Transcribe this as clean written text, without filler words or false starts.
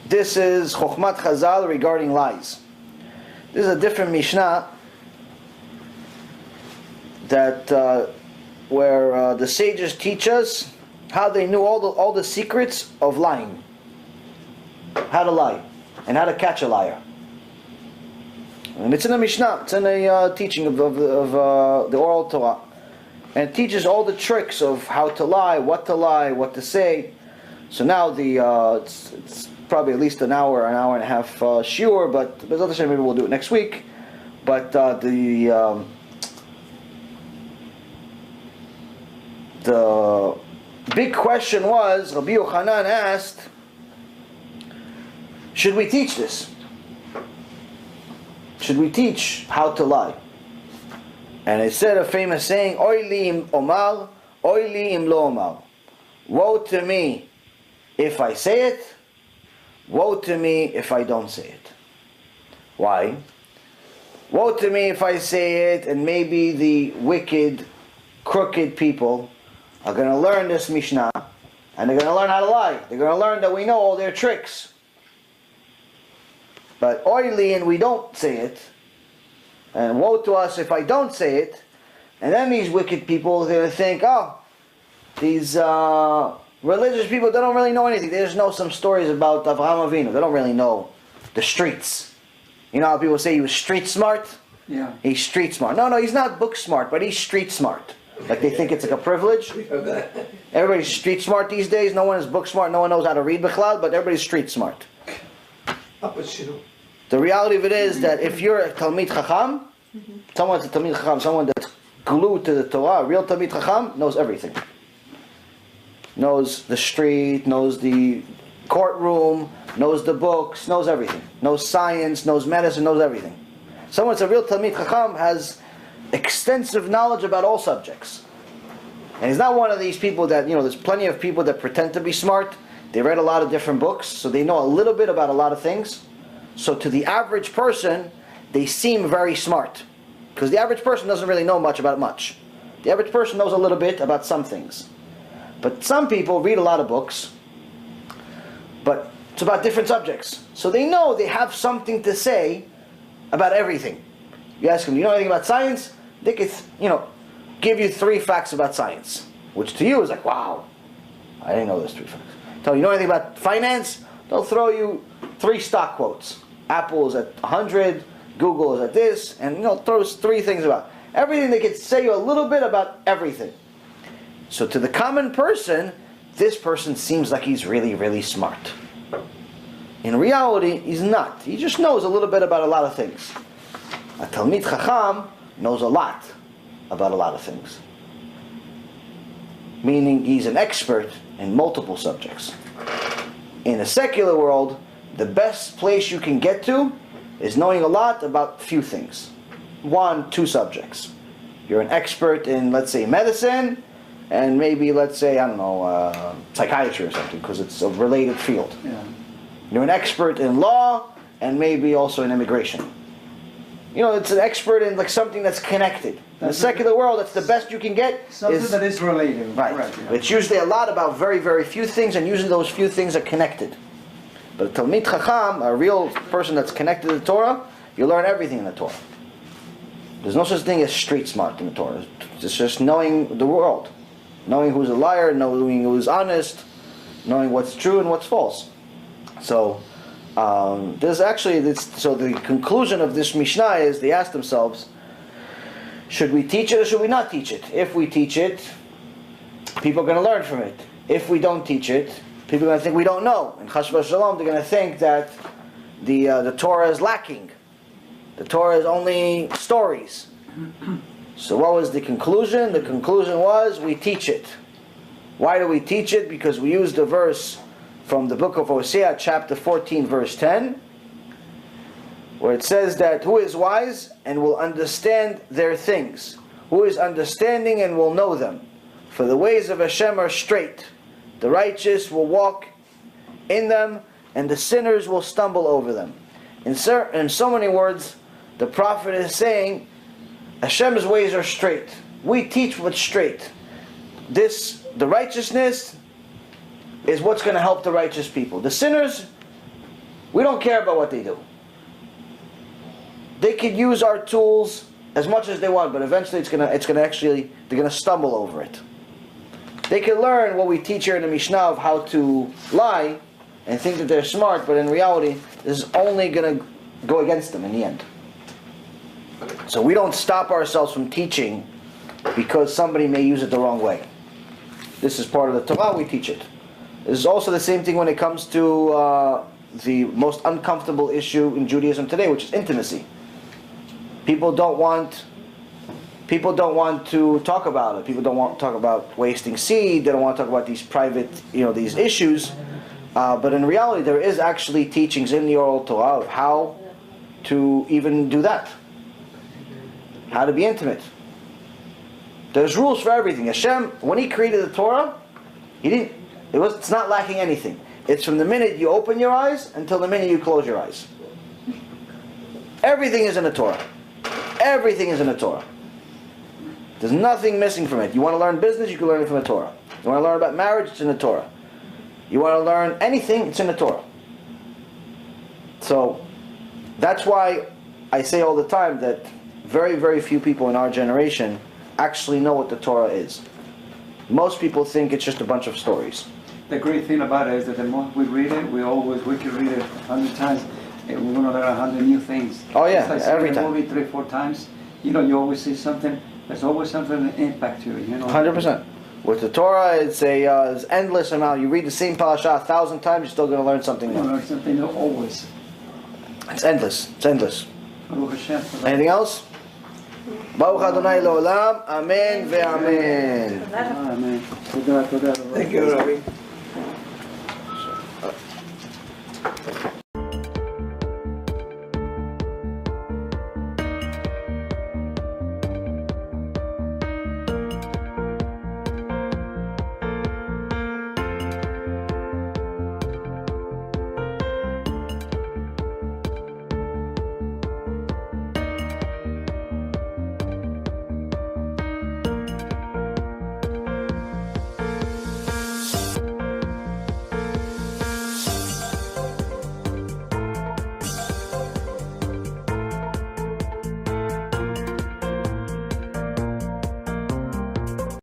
This is Chokhmat Chazal regarding lies. This is a different Mishnah that where the sages teach us how they knew all the secrets of lying, how to lie, and how to catch a liar. And it's in the Mishnah. It's in a teaching of the oral Torah, and it teaches all the tricks of how to lie, what to say. So now it's probably at least an hour and a half shiur, but maybe we'll do it next week. But the big question was, Rabbi Yochanan asked, should we teach this? Should we teach how to lie? And it said a famous saying, Oy li im omar, oy li im lo omar. Woe to me if I say it, woe to me if I don't say it. Why? Woe to me if I say it, and maybe the wicked, crooked people are going to learn this Mishnah, and they're going to learn how to lie. They're going to learn that we know all their tricks. But oily, and we don't say it, and woe to us if I don't say it, and then these wicked people are going to think, oh, these religious people, they don't really know anything. They just know some stories about Avraham Avinu. They don't really know the streets. You know how people say he was street smart? Yeah. He's street smart. No, he's not book smart, but he's street smart. Like they think it's like a privilege. Everybody's street smart these days. No one is book smart. No one knows how to read Bechlal, but everybody's street smart. The reality of it is that if you're a Talmid Chacham, someone's a Talmid Chacham, someone that's glued to the Torah, a real Talmid Chacham knows everything. Knows the street, knows the courtroom, knows the books, knows everything. Knows science, knows medicine, knows everything. Someone that's a real Talmid Chacham has extensive knowledge about all subjects. And he's not one of these people that, there's plenty of people that pretend to be smart. They read a lot of different books, so they know a little bit about a lot of things. So to the average person, they seem very smart. Because the average person doesn't really know much about much. The average person knows a little bit about some things. But some people read a lot of books, but it's about different subjects. So they know they have something to say about everything. You ask them, do you know anything about science? They could, give you 3 facts about science. Which to you is like, wow, I didn't know those 3 facts. Tell you know anything about finance? They'll throw you 3 stock quotes. Apple is at 100, Google is at this, and throws 3 things about everything. They could say you a little bit about everything. So to the common person, this person seems like he's really, really smart. In reality, he's not. He just knows a little bit about a lot of things. A Talmid Chacham knows a lot about a lot of things. Meaning he's an expert in multiple subjects. In the secular world, the best place you can get to is knowing a lot about few things. 1, 2 subjects. You're an expert in, let's say, medicine, and maybe, let's say, psychiatry or something, because it's a related field. Yeah. You're an expert in law, and maybe also in immigration. It's an expert in something that's connected. In the secular world, that's the best you can get. Something that is related. Right. Yeah. It's usually a lot about very, very few things, and usually those few things are connected. But a Talmid Chacham, a real person that's connected to the Torah, you learn everything in the Torah. There's no such thing as street smart in the Torah. It's just knowing the world. Knowing who's a liar, knowing who's honest, knowing what's true and what's false. So, so the conclusion of this Mishnah is, they ask themselves, should we teach it or should we not teach it? If we teach it, people are going to learn from it. If we don't teach it, people are going to think we don't know. And Chas v'Shalom, they're going to think that the Torah is lacking. The Torah is only stories. So what was the conclusion? The conclusion was, we teach it. Why do we teach it? Because we used a verse from the book of Hosea, chapter 14, verse 10, where it says that, who is wise and will understand their things? Who is understanding and will know them? For the ways of Hashem are straight. The righteous will walk in them, and the sinners will stumble over them. In so many words, the prophet is saying, Hashem's ways are straight. We teach what's straight. The righteousness is what's going to help the righteous people. The sinners, We don't care about what they do. They could use our tools as much as they want, but eventually they're gonna stumble over it. They can learn what we teach here in the Mishnah of how to lie and think that they're smart, but in reality, this is only gonna go against them in the end. So we don't stop ourselves from teaching because somebody may use it the wrong way. This is part of the Torah, we teach it. This is also the same thing when it comes to the most uncomfortable issue in Judaism today, which is intimacy. People don't want to talk about it. People don't want to talk about wasting seed. They don't want to talk about these private, these issues. But in reality, there is actually teachings in the oral Torah of how to even do that. How to be intimate. There's rules for everything. Hashem, when He created the Torah, it's not lacking anything. It's from the minute you open your eyes until the minute you close your eyes. Everything is in the Torah. Everything is in the Torah. There's nothing missing from it. You want to learn business, you can learn it from the Torah. You want to learn about marriage, it's in the Torah. You want to learn anything, it's in the Torah. So, that's why I say all the time that very, very few people in our generation actually know what the Torah is. Most people think it's just a bunch of stories. The great thing about it is that the more we read it, we can read it 100 times, and we're going to learn 100 new things. Oh yeah, it's like every time. Movie 3-4 times, you always see something. There's always something that impacts you. 100%. With the Torah, it's it's endless amount. You read the same parasha 1,000 times, you're still going to learn something new. Learn something new always. It's endless. It's endless. Baruch Hashem. Anything else? Baruch Adonai Le'olam. Amen ve'amen. Amen. Thank you, Rabbi.